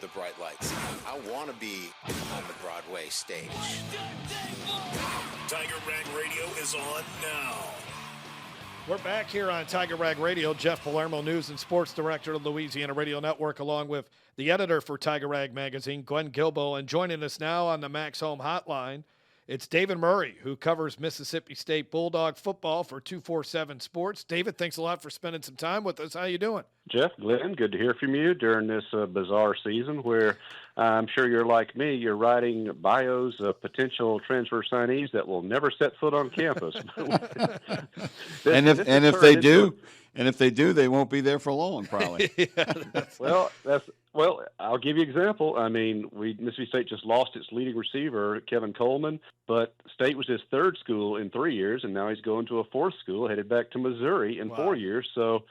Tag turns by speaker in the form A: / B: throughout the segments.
A: the bright lights. I want to be on the Broadway stage.
B: Tiger Rag Radio is on now.
C: We're back here on Tiger Rag Radio. Jeff Palermo, News and Sports Director of Louisiana Radio Network, along with the editor for Tiger Rag Magazine, Glenn Guilbeau. And joining us now on the Max Home Hotline, it's David Murray, who covers Mississippi State Bulldog football for 247 Sports. David, thanks a lot for spending some time with us. How you doing?
D: Jeff, Glenn, good to hear from you during this bizarre season where I'm sure you're like me. You're writing bios of potential transfer signees that will never set foot on campus.
E: And if they do, they won't be there for long, probably.
D: Well, I'll give you an example. I mean, Mississippi State just lost its leading receiver, Kevin Coleman, but State was his third school in 3 years, and now he's going to a fourth school, headed back to Missouri in 4 years. So,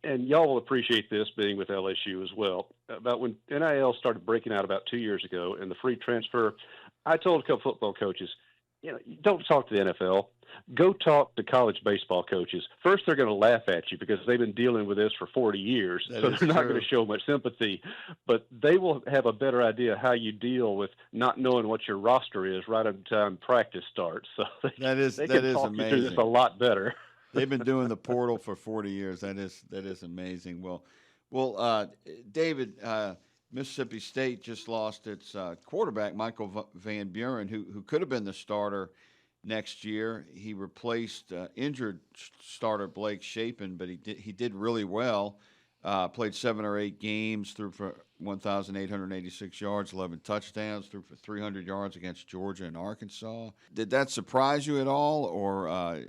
D: and y'all will appreciate this being with LSU as well. About when NIL started breaking out about 2 years ago and the free transfer, I told a couple football coaches, don't talk to the NFL. Go talk to college baseball coaches. First, they're going to laugh at you because they've been dealing with this for 40 years, so they're not going to show much sympathy. But they will have a better idea how you deal with not knowing what your roster is right at the time practice starts. So
E: that is amazing.
D: You through this a lot better.
E: They've been doing the portal for 40 years. That is amazing. Well, David, Mississippi State just lost its quarterback, Michael Van Buren, who could have been the starter next year. He replaced injured starter Blake Shapen, but he did really well. Played 7 or 8 games, threw for 1,886 yards, 11 touchdowns, threw for 300 yards against Georgia and Arkansas. Did that surprise you at all, or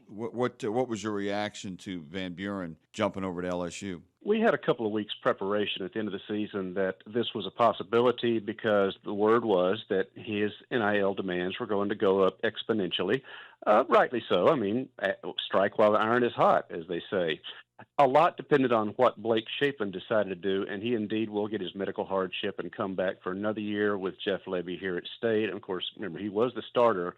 E: what was your reaction to Van Buren jumping over to LSU?
D: We had a couple of weeks preparation at the end of the season that this was a possibility because the word was that his NIL demands were going to go up exponentially. Rightly so. I mean, strike while the iron is hot, as they say. A lot depended on what Blake Shapen decided to do, and he indeed will get his medical hardship and come back for another year with Jeff Lebby here at State. And, of course, remember, he was the starter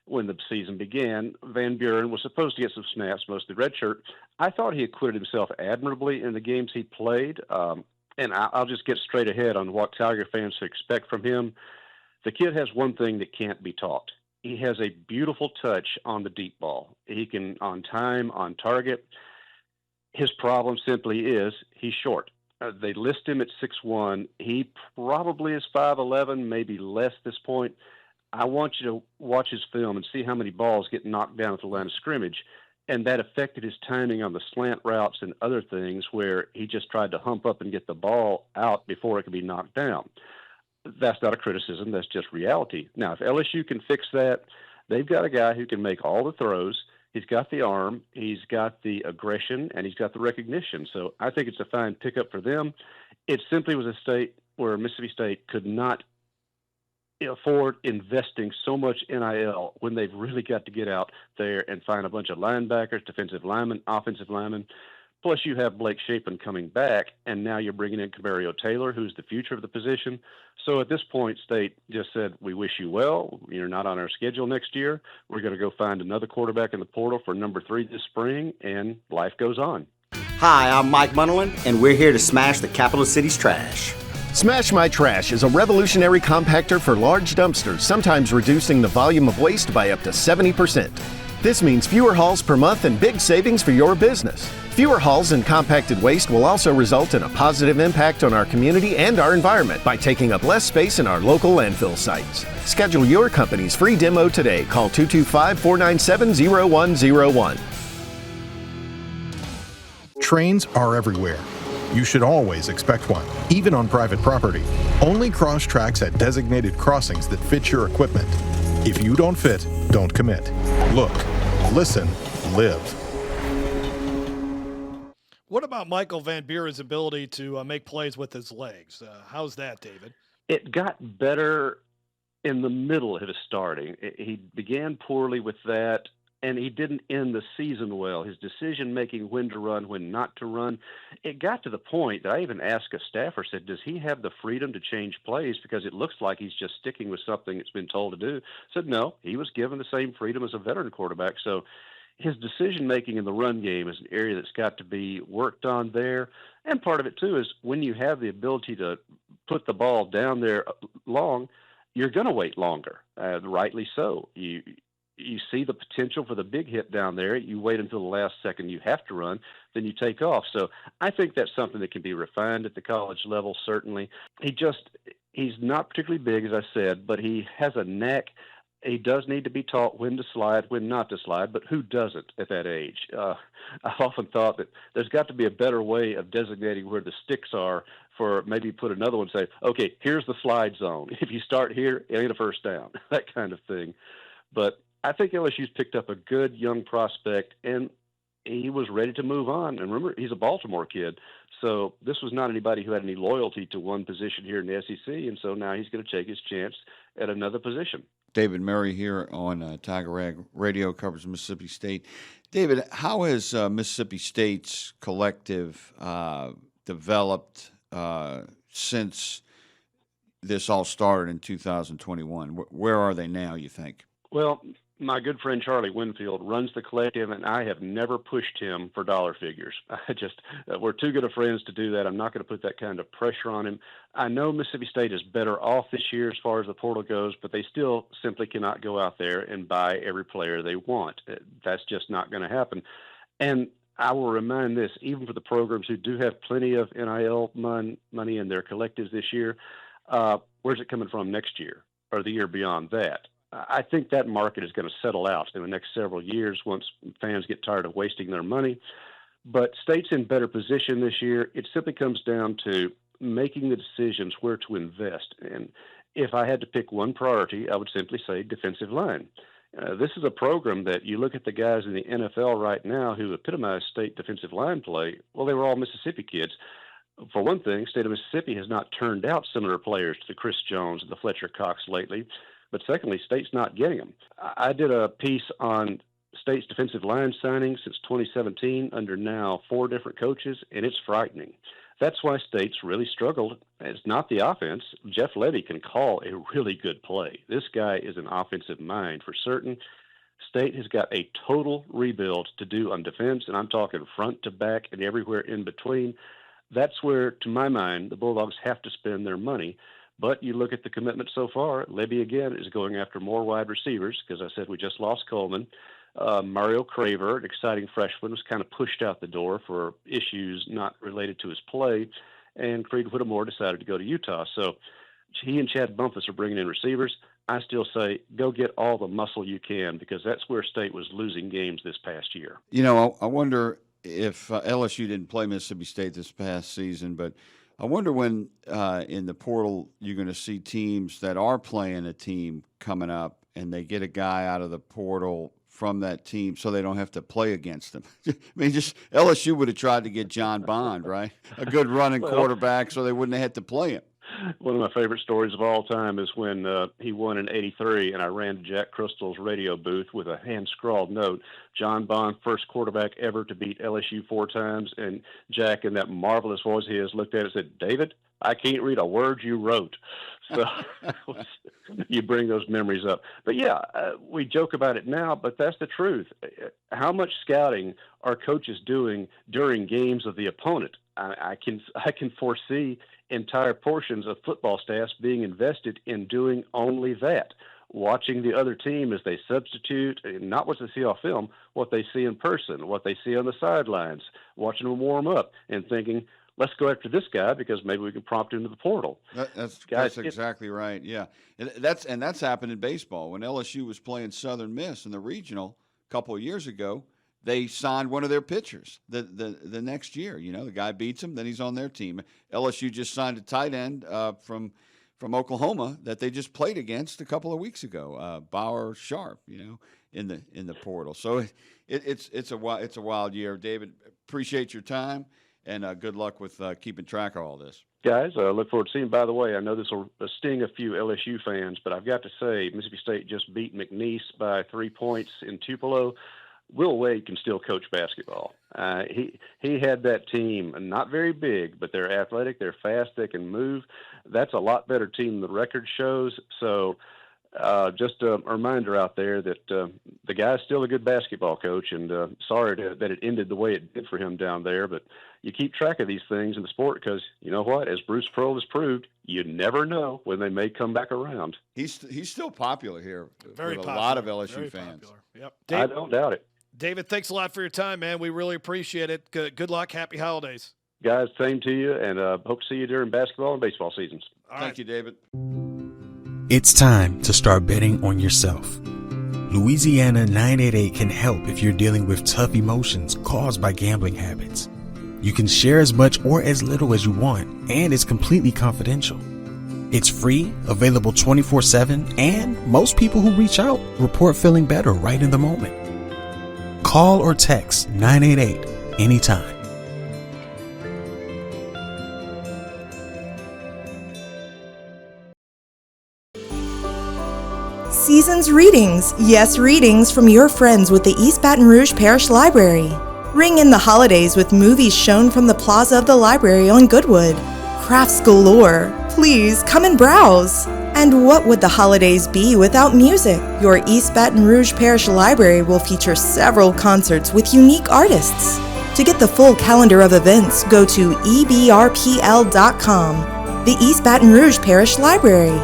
D: when the season began. Van Buren was supposed to get some snaps, mostly redshirt. I thought he acquitted himself admirably in the games he played. And I'll just get straight ahead on what Tiger fans expect from him. The kid has one thing that can't be taught. He has a beautiful touch on the deep ball. He can, on time, on target. His problem simply is he's short. They list him at 6'1". He probably is 5'11", maybe less at this point. I want you to watch his film and see how many balls get knocked down at the line of scrimmage. And that affected his timing on the slant routes and other things where he just tried to hump up and get the ball out before it could be knocked down. That's not a criticism. That's just reality. Now, if LSU can fix that, they've got a guy who can make all the throws. He's got the arm, he's got the aggression, and he's got the recognition. So I think it's a fine pickup for them. It simply was a state where Mississippi State could not afford investing so much NIL when they've really got to get out there and find a bunch of linebackers, defensive linemen, offensive linemen. Plus, you have Blake Shapen coming back, and now you're bringing in Camario Taylor, who's the future of the position. So at this point, State just said, we wish you well. You're not on our schedule next year. We're going to go find another quarterback in the portal for number 3 this spring, and life goes on.
F: Hi, I'm Mike Munderland, and we're here to smash the capital city's trash.
G: Smash My Trash is a revolutionary compactor for large dumpsters, sometimes reducing the volume of waste by up to 70%. This means fewer hauls per month and big savings for your business. Fewer hauls and compacted waste will also result in a positive impact on our community and our environment by taking up less space in our local landfill sites. Schedule your company's free demo today. Call 225-497-0101.
H: Trains are everywhere. You should always expect one, even on private property. Only cross tracks at designated crossings that fit your equipment. If you don't fit, don't commit. Look, listen, live.
C: What about Michael Van Buren's ability to make plays with his legs? How's that, David?
D: It got better in the middle of his starting. He began poorly with that, and he didn't end the season well. His decision-making, when to run, when not to run, it got to the point that I even asked a staffer, said, does he have the freedom to change plays? Because it looks like he's just sticking with something that's been told to do. I said, no, he was given the same freedom as a veteran quarterback. So his decision-making in the run game is an area that's got to be worked on there. And part of it, too, is when you have the ability to put the ball down there long, you're going to wait longer, rightly so. You see the potential for the big hit down there. You wait until the last second you have to run, then you take off. So I think that's something that can be refined at the college level, certainly. He's not particularly big, as I said, but he has a knack. He does need to be taught when to slide, when not to slide, but who doesn't at that age? I've often thought that there's got to be a better way of designating where the sticks are for maybe put another one, say, okay, here's the slide zone. If you start here, it ain't a first down, that kind of thing. But I think LSU's picked up a good young prospect, and he was ready to move on. And remember, he's a Baltimore kid, so this was not anybody who had any loyalty to one position here in the SEC, and so now he's going to take his chance at another position.
E: David Murray here on Tiger Rag Radio, covers Mississippi State. David, how has Mississippi State's collective developed since this all started in 2021? Where are they now, you think?
D: Well, my good friend Charlie Winfield runs the collective, and I have never pushed him for dollar figures. We're too good of friends to do that. I'm not going to put that kind of pressure on him. I know Mississippi State is better off this year as far as the portal goes, but they still simply cannot go out there and buy every player they want. That's just not going to happen. And I will remind this, even for the programs who do have plenty of NIL money in their collectives this year, where's it coming from next year or the year beyond that? I think that market is going to settle out in the next several years once fans get tired of wasting their money. But State's in better position this year. It simply comes down to making the decisions where to invest. And if I had to pick one priority, I would simply say defensive line. This is a program that you look at the guys in the NFL right now who epitomize State defensive line play. Well, they were all Mississippi kids. For one thing, State of Mississippi has not turned out similar players to the Chris Jones and the Fletcher Cox lately. But secondly, State's not getting them. I did a piece on State's defensive line signings since 2017 under now 4 different coaches, and it's frightening. That's why State's really struggled. It's not the offense. Jeff Lebby can call a really good play. This guy is an offensive mind for certain. State has got a total rebuild to do on defense, and I'm talking front to back and everywhere in between. That's where, to my mind, the Bulldogs have to spend their money. But you look at the commitment so far, Lebby again is going after more wide receivers because I said we just lost Coleman. Mario Craver, an exciting freshman, was kind of pushed out the door for issues not related to his play, and Creed Whittemore decided to go to Utah. So he and Chad Bumpus are bringing in receivers. I still say go get all the muscle you can because that's where State was losing games this past year.
E: You know, I wonder if LSU didn't play Mississippi State this past season, but I wonder when in the portal you're going to see teams that are playing a team coming up and they get a guy out of the portal from that team so they don't have to play against them. I mean, just LSU would have tried to get John Bond, right? A good running quarterback so they wouldn't have had to play him.
D: One of my favorite stories of all time is when he won in '83, and I ran to Jack Crystal's radio booth with a hand-scrawled note, John Bond, first quarterback ever to beat LSU 4 times, and Jack, in that marvelous voice of his, looked at it and said, David, I can't read a word you wrote. So you bring those memories up. But, yeah, we joke about it now, but that's the truth. How much scouting are coaches doing during games of the opponent? I can foresee entire portions of football staffs being invested in doing only that, watching the other team as they substitute, not what they see off film, what they see in person, what they see on the sidelines, watching them warm up and thinking, let's go after this guy because maybe we can prompt him to the portal.
E: That's exactly right, yeah. And that's happened in baseball. When LSU was playing Southern Miss in the regional a couple of years ago, they signed one of their pitchers the next year. You know, the guy beats him, then he's on their team. LSU just signed a tight end from Oklahoma that they just played against a couple of weeks ago, Bauer Sharp. You know, in the portal. So it's a wild year. David, appreciate your time and good luck with keeping track of all this.
D: Guys, I look forward to seeing. By the way, I know this will sting a few LSU fans, but I've got to say Mississippi State just beat McNeese by 3 points in Tupelo. Will Wade can still coach basketball. He had that team, not very big, but they're athletic, they're fast, they can move. That's a lot better team than the record shows. So just a reminder out there that the guy's still a good basketball coach, and sorry that it ended the way it did for him down there. But you keep track of these things in the sport because, you know what, as Bruce Pearl has proved, you never know when they may come back around.
E: He's still popular here
C: Very
E: with
C: popular.
E: a lot of LSU
C: Very
E: fans.
C: Popular. Yep.
D: I don't doubt it.
C: David, thanks a lot for your time, man. We really appreciate it. Good luck. Happy holidays.
D: Guys, same to you, and hope to see you during basketball and baseball seasons.
E: Thank you, David.
I: It's time to start betting on yourself. Louisiana 988 can help if you're dealing with tough emotions caused by gambling habits. You can share as much or as little as you want, and it's completely confidential. It's free, available 24/7, and most people who reach out report feeling better right in the moment. Call or text 988 anytime.
J: Season's Readings. Yes, readings from your friends with the East Baton Rouge Parish Library. Ring in the holidays with movies shown from the plaza of the library on Goodwood. Crafts galore. Please come and browse. And what would the holidays be without music? Your East Baton Rouge Parish Library will feature several concerts with unique artists. To get the full calendar of events, go to ebrpl.com. The East Baton Rouge Parish Library.